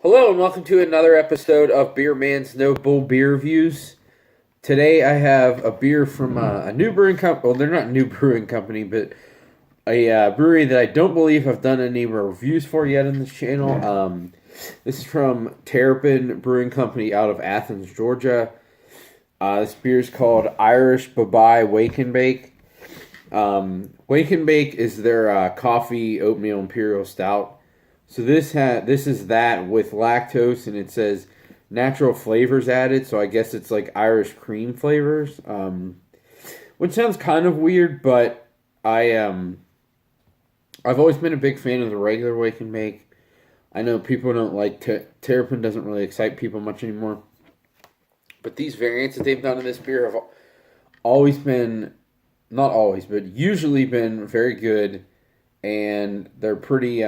Hello and welcome to another episode of Beer Man's No Bull Beer Reviews. Today I have a beer from a new brewing company. Well, they're not a new brewing company, but a brewery that I don't believe I've done any reviews for yet on this channel. This is from Terrapin Brewing Company out of Athens, Georgia. This beer is called Irish Buh-Bye Wake and Bake. Wake and Bake is their coffee oatmeal Imperial Stout. So this is that with lactose, and it says natural flavors added. So I guess it's like Irish cream flavors, which sounds kind of weird. But I've always been a big fan of the regular Wake and Bake. I know people don't like Terrapin doesn't really excite people much anymore. But these variants that they've done in this beer have always been, not always, but usually been very good, and they're pretty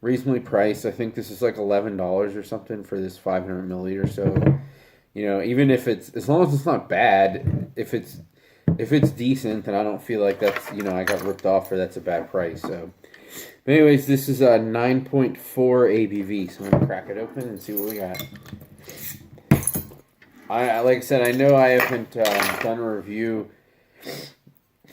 reasonably priced. I think this is like $11 or something for this 500 milliliter. So, even if it's, as long as it's not bad, if it's decent, then I don't feel like that's, I got ripped off or that's a bad price. So, but anyways, this is a 9.4 ABV. So I'm gonna crack it open and see what we got. Like I said, I know I haven't done a review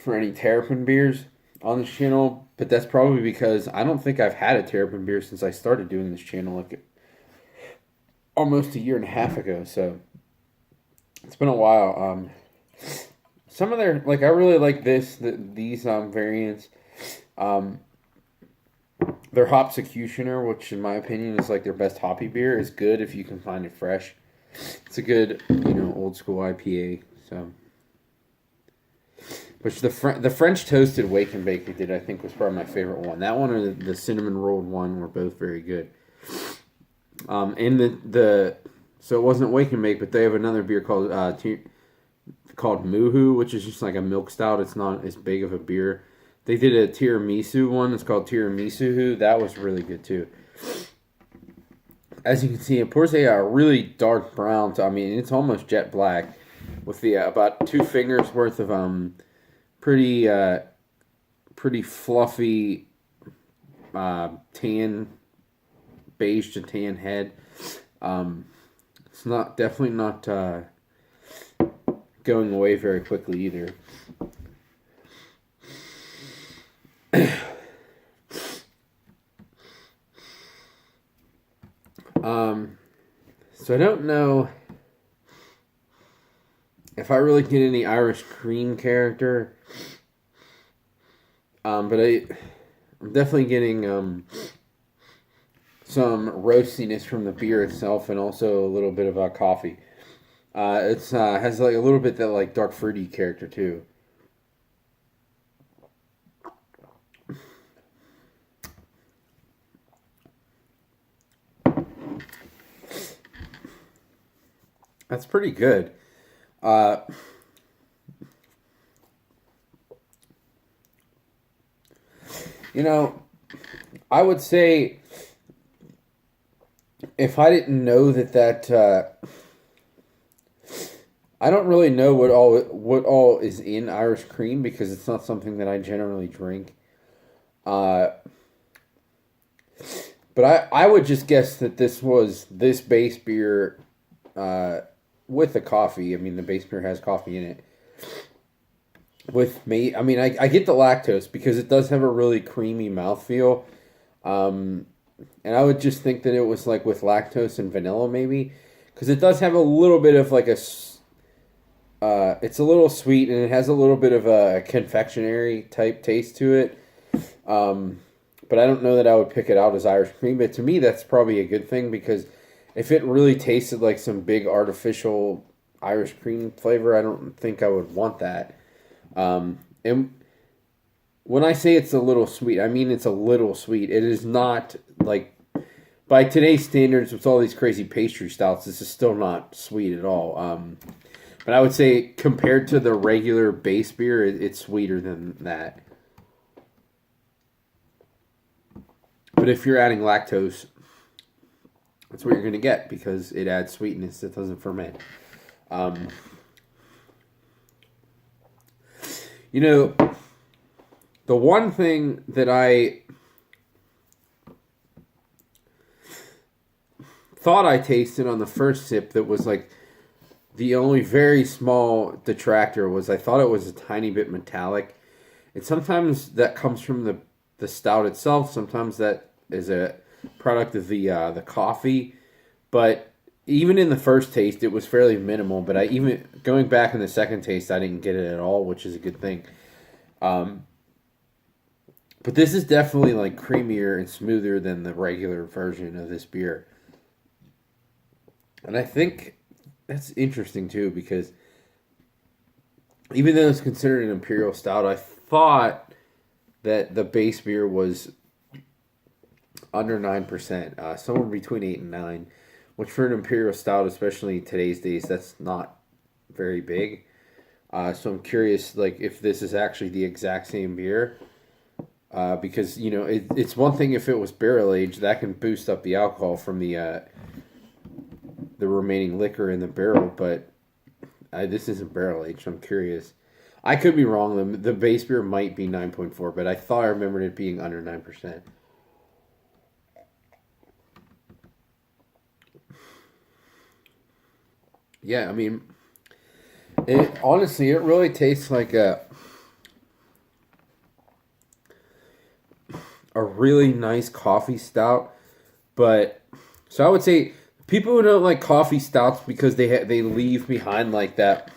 for any Terrapin beers on this channel, but that's probably because I don't think I've had a Terrapin beer since I started doing this channel like almost a year and a half ago. So it's been a while. Some of their, like, I really like these variants. Their Hopsecutioner, which in my opinion is like their best hoppy beer, is good if you can find it fresh. It's a good, old school IPA. So, which the French toasted Wake and Bake they did, I think, was probably my favorite one. That one or the cinnamon rolled one were both very good. And so it wasn't Wake and Bake, but they have another beer called Moohoo, which is just like a milk stout. It's not as big of a beer. They did a tiramisu one. It's called Tiramisu. That was really good too. As you can see, it pours a really dark brown. So, I mean, it's almost jet black with the about 2 fingers worth of pretty fluffy tan, beige to tan head. It's definitely not going away very quickly either. So I don't know if I really get any Irish cream character, but I'm definitely getting some roastiness from the beer itself, and also a little bit of coffee. It's has like a little bit that like dark fruity character too. That's pretty good. I would say if I didn't know that I don't really know what all is in Irish cream because it's not something that I generally drink. But I would just guess that this base beer with the coffee. I mean, the base beer has coffee in it. With me, I mean, I get the lactose because it does have a really creamy mouthfeel. And I would just think that it was like with lactose and vanilla maybe. Because it does have a little bit of like it's a little sweet and it has a little bit of a confectionery type taste to it. But I don't know that I would pick it out as Irish cream. But to me, that's probably a good thing because if it really tasted like some big artificial Irish cream flavor, I don't think I would want that. And when I say it's a little sweet, I mean it's a little sweet. It is not like, by today's standards, with all these crazy pastry stouts, this is still not sweet at all. But I would say compared to the regular base beer, it's sweeter than that. But if you're adding lactose, that's what you're going to get because it adds sweetness. It doesn't ferment. The one thing that thought I tasted on the first sip that was like the only very small detractor was I thought it was a tiny bit metallic. And sometimes that comes from the stout itself. Sometimes that is a product of the coffee. But even in the first taste, it was fairly minimal. But even going back in the second taste, I didn't get it at all, which is a good thing. But this is definitely like creamier and smoother than the regular version of this beer. And I think that's interesting too because even though it's considered an Imperial Stout, I thought that the base beer was under 9%, somewhere between 8 and 9, which for an Imperial Stout, especially in today's days, that's not very big. So I'm curious, like, if this is actually the exact same beer. Because, you know, it's one thing if it was barrel aged, that can boost up the alcohol from the remaining liquor in the barrel, but this isn't barrel aged, so I'm curious. I could be wrong. The base beer might be 9.4, but I thought I remembered it being under 9%. Yeah, I mean, honestly, it really tastes like a really nice coffee stout. But so I would say people who don't like coffee stouts because they leave behind like that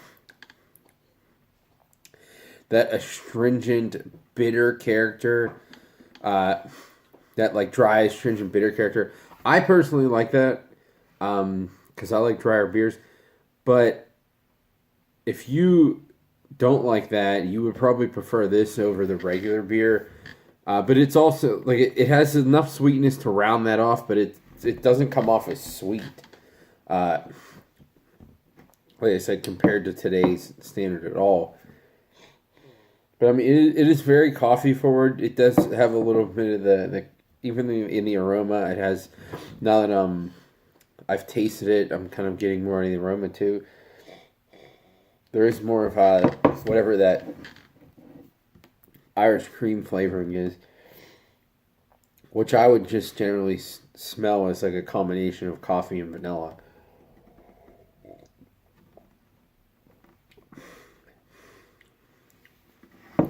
astringent bitter character, that like dry astringent bitter character. I personally like that because I like drier beers. But if you don't like that, you would probably prefer this over the regular beer. But it's also like it has enough sweetness to round that off, but it doesn't come off as sweet. Like I said, compared to today's standard at all. But I mean, it is very coffee forward. It does have a little bit of the even in the aroma. It has, now that I've tasted it, I'm kind of getting more in the aroma too. There is more of whatever that Irish cream flavoring is, which I would just generally smell as like a combination of coffee and vanilla.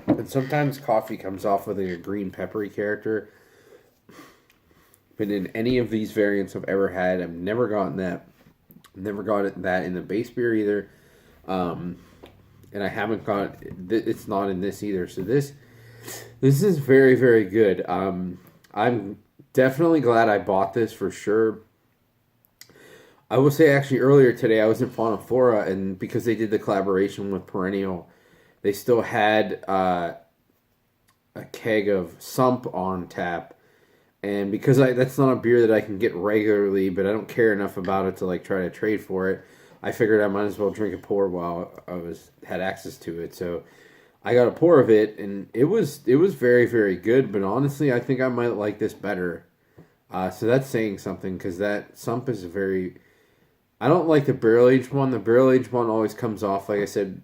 And sometimes coffee comes off with like a green peppery character. But in any of these variants I've ever had, I've never gotten that. Never got that in the base beer either. And I haven't got it's not in this either. So this is very, very good. I'm definitely glad I bought this for sure. I will say actually earlier today I was in Faunaflora, and because they did the collaboration with Perennial, they still had a keg of Sump on tap. And because that's not a beer that I can get regularly, but I don't care enough about it to like try to trade for it, I figured I might as well drink a pour while I had access to it. So I got a pour of it, and it was very, very good. But honestly, I think I might like this better. So that's saying something, because that Sump is very. I don't like the barrel aged one. The barrel aged one always comes off, like I said,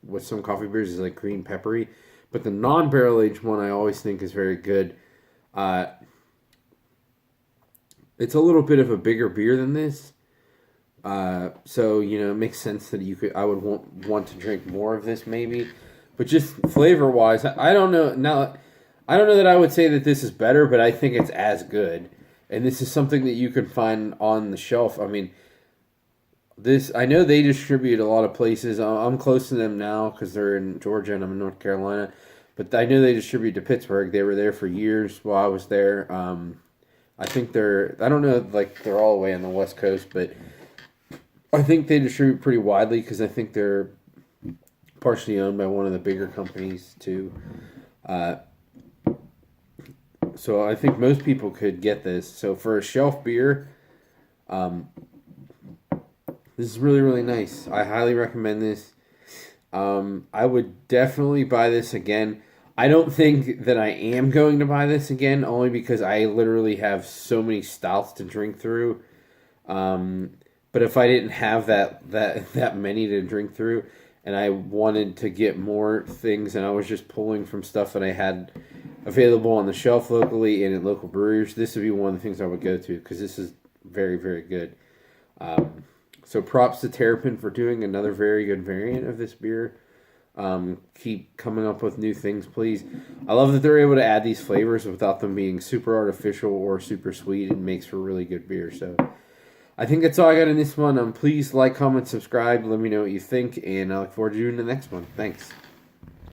with some coffee beers, is like green peppery. But the non barrel aged one I always think is very good. It's a little bit of a bigger beer than this. So, you know, it makes sense that I would want to drink more of this maybe. But just flavor wise, I don't know. Now, I don't know that I would say that this is better, but I think it's as good. And this is something that you can find on the shelf. I mean, I know they distribute a lot of places. I'm close to them now because they're in Georgia and I'm in North Carolina. But I know they distribute to Pittsburgh. They were there for years while I was there. I think I don't know, like they're all the way on the West Coast, but I think they distribute pretty widely because I think they're partially owned by one of the bigger companies too. So I think most people could get this. So for a shelf beer, this is really, really nice. I highly recommend this. I would definitely buy this again. I don't think that I am going to buy this again, only because I literally have so many stouts to drink through. But if I didn't have that many to drink through, and I wanted to get more things, and I was just pulling from stuff that I had available on the shelf locally and at local breweries, this would be one of the things I would go to, because this is very, very good. So props to Terrapin for doing another very good variant of this beer. Keep coming up with new things, please. I love that they're able to add these flavors without them being super artificial or super sweet. It makes for really good beer. So I think that's all I got in this one. Please like, comment, subscribe. Let me know what you think, and I look forward to doing the next one. Thanks.